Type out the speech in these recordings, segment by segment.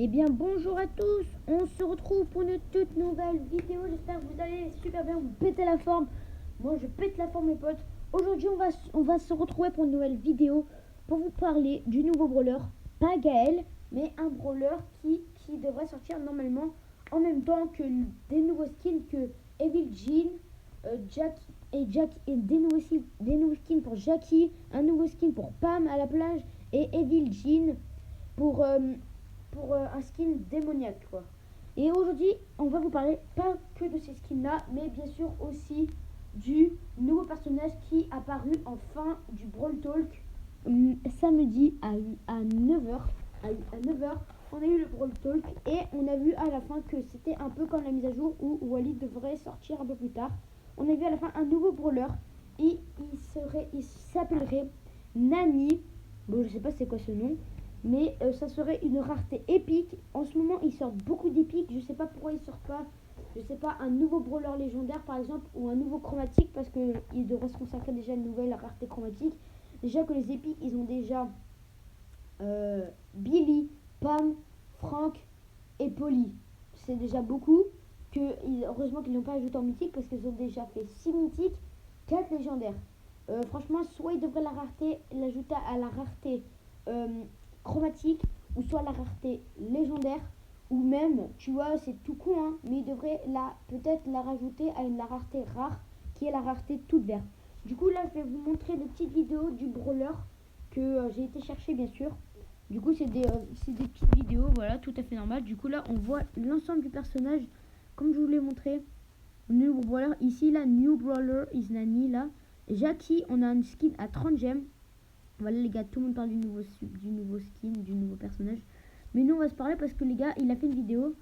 Eh bien bonjour à tous, on se retrouve pour une toute nouvelle vidéo. J'espère que vous allez super bien, vous pétez la forme. Moi je pète la forme mes potes. Aujourd'hui on va se retrouver pour une nouvelle vidéo pour vous parler du nouveau brawler, pas Gaël, mais un brawler qui devrait sortir normalement en même temps que des nouveaux skins que Evil Jean, Jack et des nouveaux skins pour Jackie, un nouveau skin pour Pam à la plage et Evil Jean pour un skin démoniaque quoi. Et aujourd'hui on va vous parler pas que de ces skins là, mais bien sûr aussi du nouveau personnage qui est apparu en fin du Brawl Talk samedi à 9h. À 9h on a eu le Brawl Talk et on a vu à la fin que c'était un peu comme la mise à jour où Walid devrait sortir un peu plus tard. On a vu à la fin un nouveau brawler et il s'appellerait Nani. Bon, je sais pas c'est quoi ce nom, mais ça serait une rareté épique. En ce moment ils sortent beaucoup d'épiques, je sais pas pourquoi ils sortent pas, je sais pas, un nouveau brawler légendaire par exemple ou un nouveau chromatique, parce que ils devraient se consacrer déjà à une nouvelle rareté chromatique. Déjà que les épiques ils ont déjà Billy, Pam, Frank et Polly, c'est déjà beaucoup. Heureusement qu'ils n'ont pas ajouté en mythique parce qu'ils ont déjà fait 6 mythiques, 4 légendaires. Franchement, soit ils devraient l'ajouter à la rareté chromatique, ou soit la rareté légendaire, ou même, tu vois, c'est tout con, hein, mais ils devraient peut-être la rajouter à la rareté rare, qui est la rareté toute verte. Du coup, là, je vais vous montrer des petites vidéos du brawler que j'ai été chercher, bien sûr. Du coup, c'est des petites vidéos, voilà, tout à fait normal. Du coup, là, on voit l'ensemble du personnage, comme je vous l'ai montré. New brawler, ici, là, New Brawler is Nani, là. Jackie, on a un skin à 30 gemmes. Voilà les gars, tout le monde parle du nouveau skin, du nouveau personnage. Mais nous on va se parler parce que les gars, il a fait une vidéo.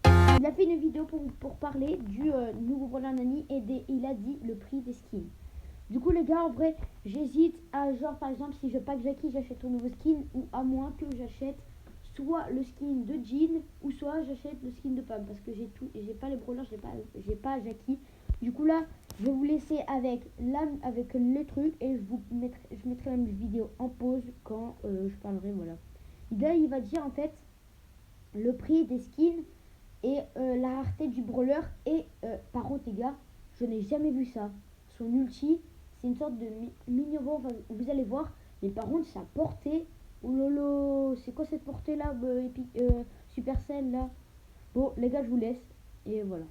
Il a fait une vidéo pour parler du nouveau brawler Nani et il a dit le prix des skins. Du coup les gars, en vrai, j'hésite à genre par exemple si je pack Jackie, j'achète ton nouveau skin, ou à moins que j'achète soit le skin de Jean ou soit j'achète le skin de Pam, parce que j'ai pas les brawlers, j'ai pas Jackie. Du coup là, je vais vous laisser avec les trucs et je mettrai la vidéo en pause quand je parlerai, voilà. Là, il va dire en fait le prix des skins et la rareté du brawler et par contre les gars, je n'ai jamais vu ça. Son ulti, c'est une sorte de mini-robot, enfin, vous allez voir, mais par contre sa portée, oh lolo, c'est quoi cette portée là, Supercell là. Bon les gars, je vous laisse et voilà.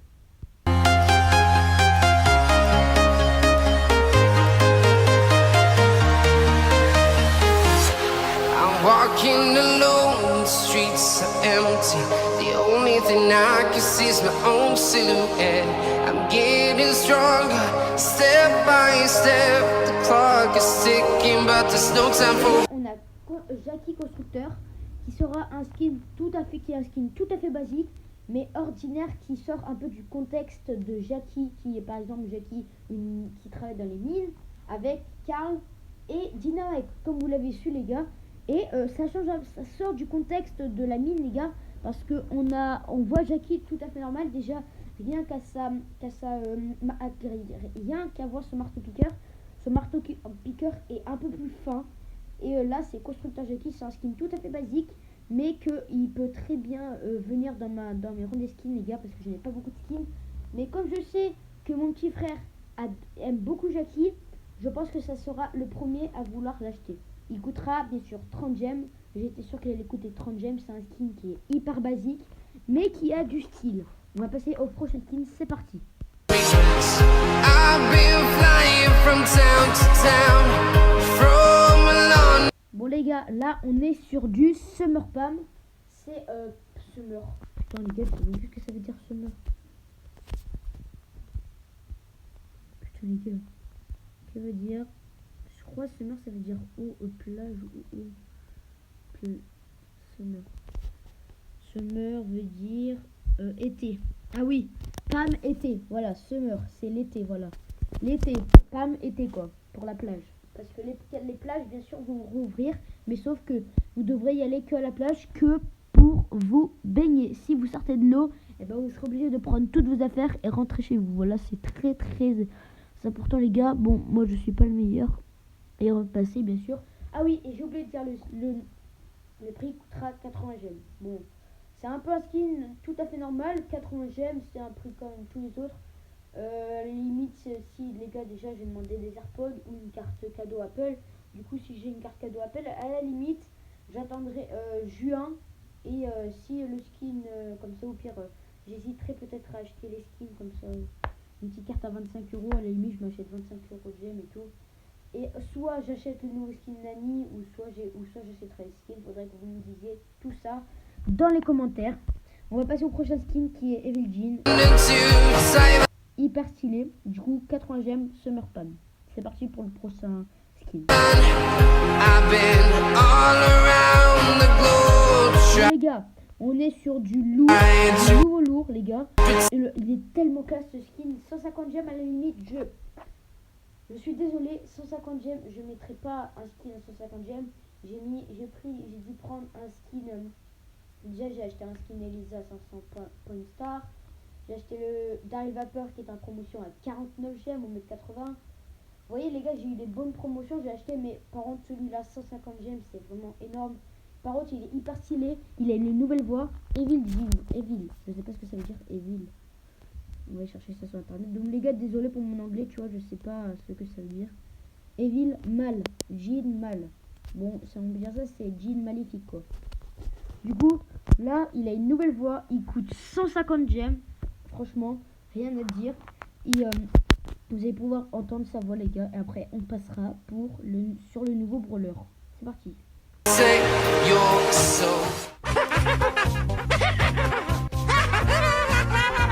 I'm walking alone, the streets are empty. The only thing I can see is my own silhouette. I'm getting stronger, step by step. The clock is ticking, but there's no time for. On a Jackie Constructeur qui sera un skin tout à fait basique mais ordinaire, qui sort un peu du contexte de Jackie, qui est par exemple Jackie qui travaille dans les mines avec Carl et Dynamite, comme vous l'avez su les gars. Et ça sort du contexte de la mine les gars, parce que on voit Jackie tout à fait normal déjà, rien qu'à voir ce marteau piqueur. Ce marteau piqueur est un peu plus fin. Et là c'est Constructeur Jackie, c'est un skin tout à fait basique, mais qu'il peut très bien venir dans mes rangs des skins les gars, parce que je n'ai pas beaucoup de skins. Mais comme je sais que mon petit frère aime beaucoup Jackie, je pense que ça sera le premier à vouloir l'acheter. Il coûtera bien sûr 30 gemmes. J'étais sûr qu'il allait coûter 30 gemmes. C'est un skin qui est hyper basique, mais qui a du style. On va passer au prochain skin, c'est parti. Bon les gars, là on est sur du Summer Pam. C'est Summer. Putain les gars, vous savez ce que ça veut dire Summer? Putain les gars, ça veut dire, je crois Summer ça veut dire eau, plage ou eau. Summer. Summer veut dire été. Ah oui, Pam été. Voilà, Summer c'est l'été, voilà. L'été, Pam été quoi, pour la plage. Parce que les plages bien sûr vont rouvrir, mais sauf que vous devrez y aller que à la plage, que pour vous baigner. Si vous sortez de l'eau, et ben vous serez obligé de prendre toutes vos affaires et rentrer chez vous. Voilà, c'est très Ça pourtant les gars, bon moi je suis pas le meilleur. Et repasser bien sûr. Ah oui, et j'ai oublié de dire le prix coûtera 80 gemmes. Bon, c'est un peu un skin tout à fait normal. 80 gemmes, c'est un prix comme tous les autres. Limite, si les gars, déjà j'ai demandé des AirPods ou une carte cadeau Apple. Du coup, si j'ai une carte cadeau Apple, à la limite, j'attendrai juin. Et si le skin, comme ça, au pire, j'hésiterai peut-être à acheter les skins comme ça. Une petite carte à 25 euros, à la limite, je m'achète 25 euros de gemmes et tout. Et soit j'achète le nouveau skin Nani, ou soit j'achèterai le skin. Faudrait que vous me disiez tout ça dans les commentaires. On va passer au prochain skin qui est Evil Jean. Hyper stylé. Du coup, 80 gemmes, Summer Pan. C'est parti pour le prochain skin. Les gars, on est sur du lourd, du nouveau lourd, les gars. Et il est tellement classe ce skin. 150 gemmes à la limite, je suis désolé, 150 gemmes, je mettrai pas un skin à 150 gemmes. J'ai dû prendre un skin. Déjà, j'ai acheté un skin Elisa 500 point star. J'ai acheté le Daryl Vapor qui est en promotion à 49 gemmes au mètre 80. Vous voyez, les gars, j'ai eu des bonnes promotions. J'ai acheté, mais par contre, celui-là, 150 gemmes, c'est vraiment énorme. Par contre, il est hyper stylé. Il a une nouvelle voix. Evil Jean. Evil. Je sais pas ce que ça veut dire, Evil. On va chercher ça sur internet. Donc les gars, désolé pour mon anglais, tu vois, je sais pas ce que ça veut dire. Evil mal, Jean mal. Bon, si on veut dire ça, c'est Jean maléfique quoi. Du coup, là, il a une nouvelle voix, il coûte 150 gemmes. Franchement, rien à dire. Et vous allez pouvoir entendre sa voix les gars. Et après, on passera sur le nouveau brawler. C'est parti.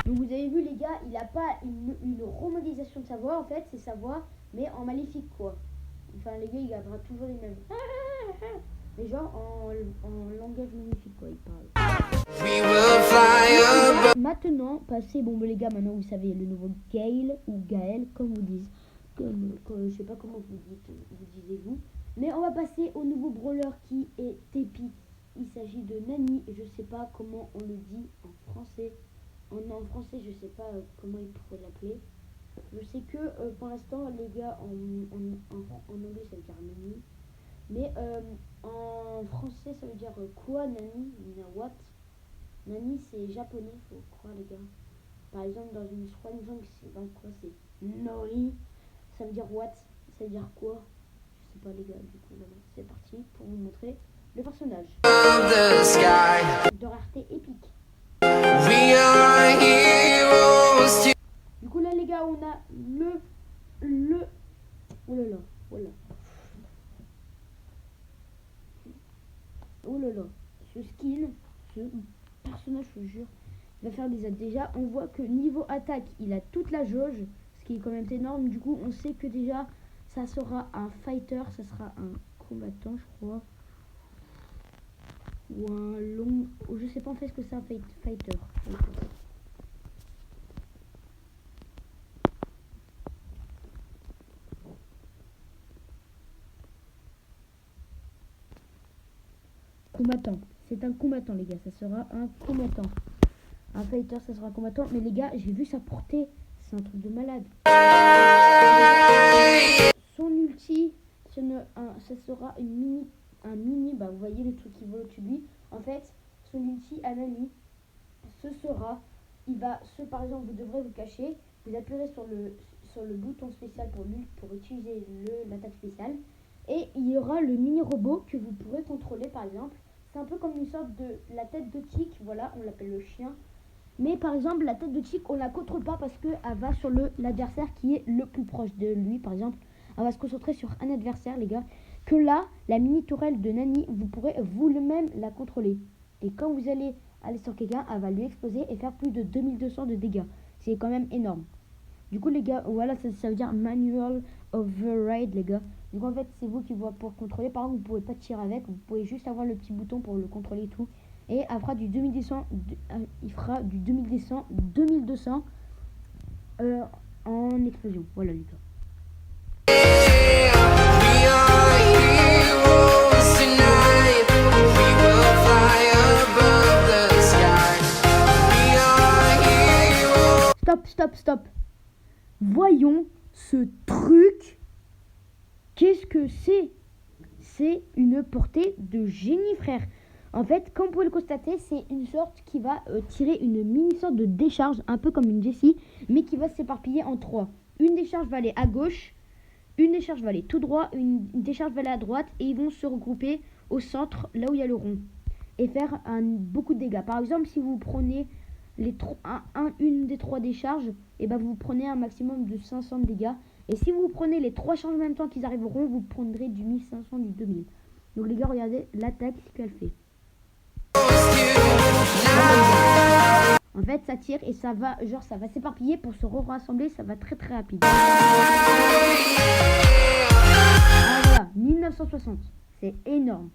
Donc vous avez vu les gars, il n'a pas une remodélisation de sa voix, en fait c'est sa voix mais en maléfique quoi. Enfin les gars il gardera toujours les mêmes. Mais genre en langage magnifique quoi il parle. Maintenant, passez, bon les gars, maintenant vous savez le nouveau Gale ou Gaël comme vous dites. Je sais pas comment vous disiez-vous. Mais on va passer au nouveau brawler qui est épique. Il s'agit de Nani et je sais pas comment on le dit en français. En français, je sais pas comment il pourrait l'appeler. Je sais que pour l'instant, les gars, en anglais, ça veut dire Nani. Mais en français, ça veut dire quoi Nani? What? Nani, c'est japonais, faut croire, les gars. Par exemple, dans une langue, c'est dans quoi? C'est Nori. Ça veut dire what? Ça veut dire quoi? Je sais pas, les gars. Du coup, voilà, c'est parti pour vous montrer le personnage. De rareté épique. Du coup là les gars on a oh là là, voilà. Oh là là, ce skin, ce personnage je vous jure, il va faire des attaques. Déjà on voit que niveau attaque il a toute la jauge, ce qui est quand même énorme. Du coup on sait que déjà ça sera un fighter, ça sera un combattant je crois. Ou un long... Je sais pas en fait ce que c'est un fighter. Combattant. C'est un combattant les gars. Ça sera un combattant. Un fighter ça sera un combattant. Mais les gars j'ai vu sa portée. C'est un truc de malade. Son ulti ça sera un mini, bah vous voyez le truc qui vole au-dessus de lui. En fait, son ulti à Nani, ce sera, par exemple, vous devrez vous cacher, vous appuierez sur le bouton spécial pour utiliser l'attaque spéciale, et il y aura le mini robot que vous pourrez contrôler par exemple. C'est un peu comme une sorte de la tête de tic, voilà, on l'appelle le chien. Mais par exemple, la tête de tic, on la contrôle pas parce qu'elle va sur l'adversaire qui est le plus proche de lui, par exemple. On va se concentrer sur un adversaire, les gars. Que là, la mini tourelle de Nani, vous pourrez vous-même la contrôler. Et quand vous allez aller sur quelqu'un, elle va lui exploser et faire plus de 2200 de dégâts. C'est quand même énorme. Du coup, les gars, voilà, ça veut dire Manual Override, les gars. Donc en fait, c'est vous qui va pour contrôler. Par exemple, vous pouvez pas tirer avec. Vous pouvez juste avoir le petit bouton pour le contrôler et tout. Et elle fera du 2200, il fera du 2200 en explosion. Voilà, les gars. Stop. Voyons ce truc, qu'est-ce que c'est? C'est une portée de génie, frère. En fait, comme vous pouvez le constater, c'est une sorte qui va tirer une mini sorte de décharge, un peu comme une Jessie, mais qui va s'éparpiller en trois. Une décharge va aller à gauche, une décharge va aller tout droit, une décharge va aller à droite, et ils vont se regrouper au centre, là où il y a le rond, et faire beaucoup de dégâts. Par exemple, si vous prenez une des trois décharges, et ben vous prenez un maximum de 500 de dégâts. Et si vous prenez les trois charges en même temps qu'ils arriveront, vous prendrez du 1500, du 2000. Donc les gars, regardez l'attaque, ce qu'elle fait. En fait, ça tire et ça va s'éparpiller pour se rassembler, ça va très très rapide. Ah voilà, 1960, c'est énorme.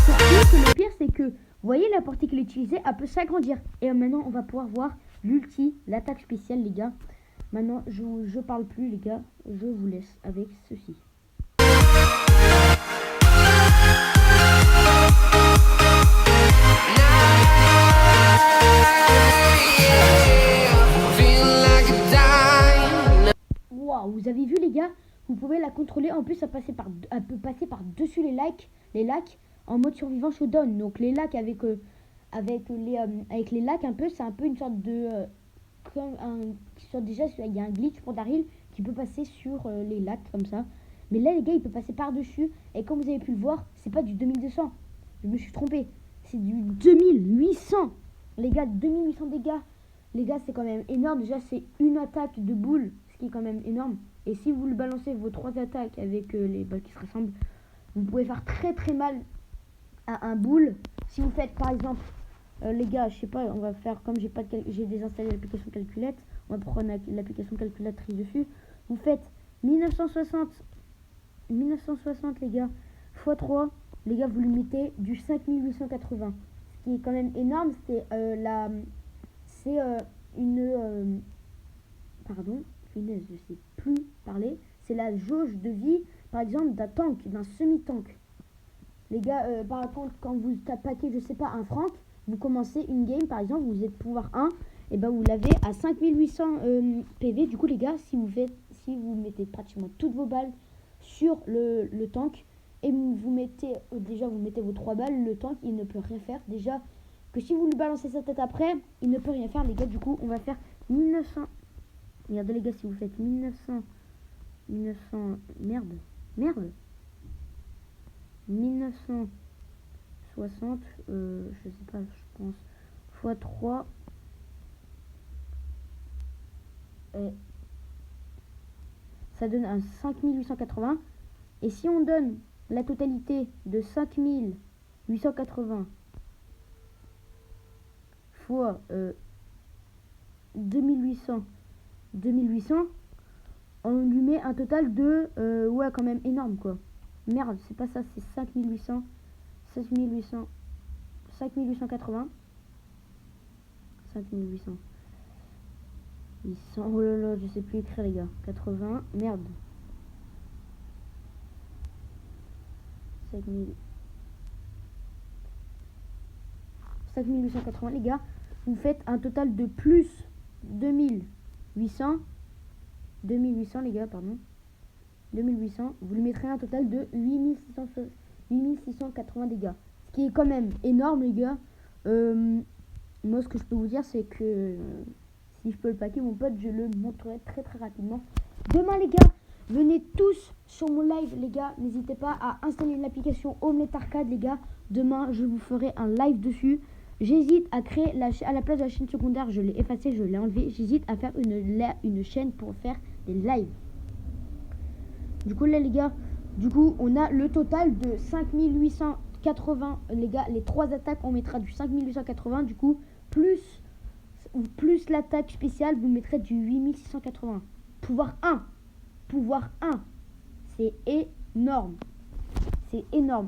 Surtout que le pire, c'est que, vous voyez la portée qu'il utilisait, elle peut s'agrandir. Et maintenant, on va pouvoir voir l'ulti, l'attaque spéciale, les gars. Maintenant, je parle plus, les gars, je vous laisse avec ceci. Wow, vous avez vu, les gars, vous pouvez la contrôler. En plus, elle peut passer par dessus les lacs en mode survivant showdown. Donc les lacs avec les lacs un peu, c'est un peu une sorte de déjà il y a un glitch pour Daryl qui peut passer sur les lacs comme ça. Mais là, les gars, il peut passer par dessus, et comme vous avez pu le voir, c'est pas du 2200. Je me suis trompé, c'est du 2800. Les gars, 2800 dégâts. Les gars, c'est quand même énorme. Déjà, c'est une attaque de boule, ce qui est quand même énorme. Et si vous le balancez vos trois attaques avec les balles qui se rassemblent, vous pouvez faire très très mal à un boule. Si vous faites par exemple, les gars, je sais pas, on va faire comme j'ai désinstallé l'application calculette, on va prendre l'application calculatrice dessus. Vous faites 1960 les gars, x 3, les gars, vous lui mettez du 5880. Ce qui est quand même énorme, pardon, finesse, je sais plus parler. C'est la jauge de vie, par exemple, d'un semi-tank. Les gars, par contre, quand vous tapez, je sais pas, un franc, vous commencez une game, par exemple, vous êtes pouvoir 1, et ben vous l'avez à 5800 PV. Du coup, les gars, si vous mettez pratiquement toutes vos balles sur le tank, et vous mettez vos 3 balles, le tank, il ne peut rien faire. Déjà, que si vous lui balancez sa tête après, il ne peut rien faire, les gars. Du coup, on va faire 1900. Regardez, les gars, si vous faites 1900, merde, 1960, je sais pas, je pense, x 3, ça donne un 5880. Et si on donne la totalité de 5880 fois 2800, on lui met un total de ouais, quand même énorme, quoi. Merde, c'est pas ça, c'est 5800, 5880, 5800, 800, oh là là, je sais plus écrire, les gars. 80, merde. 5880, les gars. Vous faites un total de plus 2800, les gars, pardon. 2800, vous lui mettrez un total de 8680 dégâts. Ce qui est quand même énorme, les gars. Moi, ce que je peux vous dire, c'est que si je peux le paquer, mon pote, je le montrerai très très rapidement. Demain, les gars, venez tous sur mon live, les gars. N'hésitez pas à installer l'application Omelette Arcade, les gars. Demain, je vous ferai un live dessus. J'hésite à créer à la place de la chaîne secondaire, je l'ai effacée, je l'ai enlevée. J'hésite à faire une chaîne pour faire des lives. Du coup, là, les gars, on a le total de 5880. Les gars, les trois attaques, on mettra du 5880. Du coup, plus l'attaque spéciale, vous mettrez du 8680. Pouvoir 1. C'est énorme.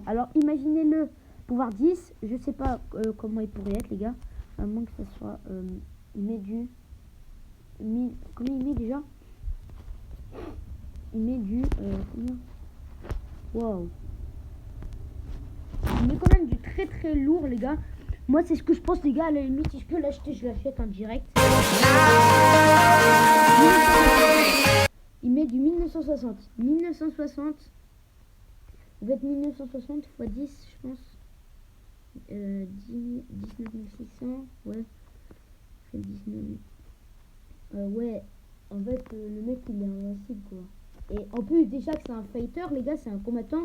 Alors, imaginez-le. Pouvoir 10, je sais pas comment il pourrait être, les gars. À moins que ça soit... il met du... Combien il met déjà? Il met du... Wow. Il met quand même du très très lourd, les gars. Moi, c'est ce que je pense, les gars. À la limite, si je peux l'acheter, je l'achète en direct. Il met du 1960. 1960. Ça va être 1960 x 10, je pense. 19 600. Ouais. Fait 19. Ouais. En fait, le mec, il est invincible, quoi. Et en plus, déjà que c'est un fighter, les gars, c'est un combattant.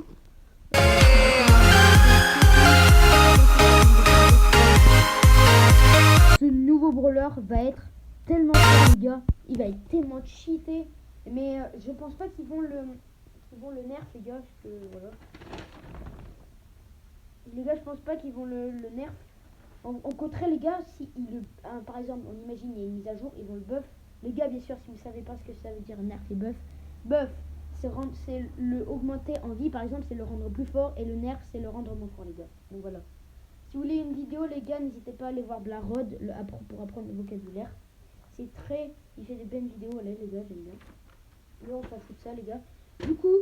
Ce nouveau brawler va être tellement fort, les gars. Il va être tellement cheaté. Mais je pense pas qu'ils vont le nerf, les gars. Parce que, voilà. Les gars, je pense pas qu'ils vont le nerf. En contraire, les gars, si par exemple, on imagine il y a une mise à jour, ils vont le buff. Les gars, bien sûr, si vous savez pas ce que ça veut dire nerf et buff, c'est le augmenter en vie, par exemple, c'est le rendre plus fort, et le nerf, c'est le rendre moins fort, les gars. Donc voilà. Si vous voulez une vidéo, les gars, n'hésitez pas à aller voir Blarod pour apprendre le vocabulaire. Il fait des belles vidéos, allez, les gars, j'aime bien. Là, on s'en fout de ça, les gars. Du coup,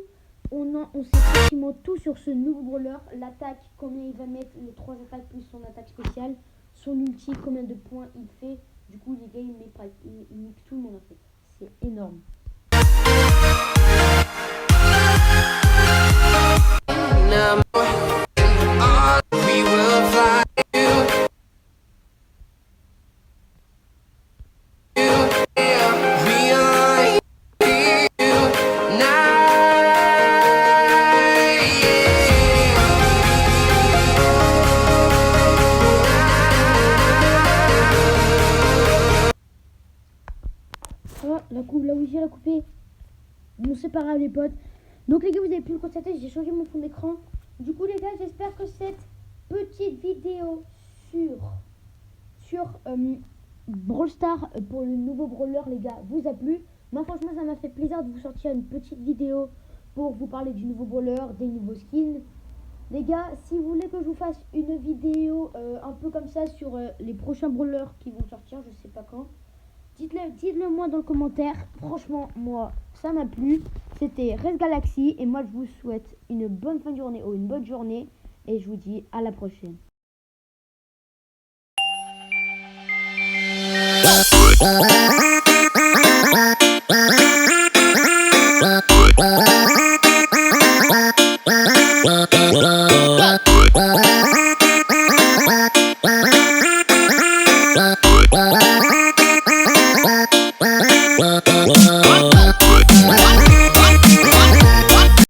on sait pratiquement tout sur ce nouveau brawler. L'attaque, combien il va mettre, les 3 attaques plus son attaque spéciale. Son ulti, combien de points il fait. Du coup, les gars, il nique tout le monde en fait. C'est énorme. Là où j'ai coupé. Bon, c'est pas grave, les potes. Donc, les gars, vous avez pu le constater, j'ai changé mon fond d'écran. Du coup, les gars, j'espère que cette petite vidéo sur Brawl Stars pour le nouveau brawler, les gars, vous a plu. Moi, franchement, ça m'a fait plaisir de vous sortir une petite vidéo pour vous parler du nouveau brawler, des nouveaux skins. Les gars, si vous voulez que je vous fasse une vidéo un peu comme ça sur les prochains brawlers qui vont sortir, je sais pas quand, dites-le moi dans le commentaire. Franchement, moi, ça m'a plu. C'était Res Galaxy et moi, je vous souhaite une bonne fin de journée ou une bonne journée et je vous dis à la prochaine.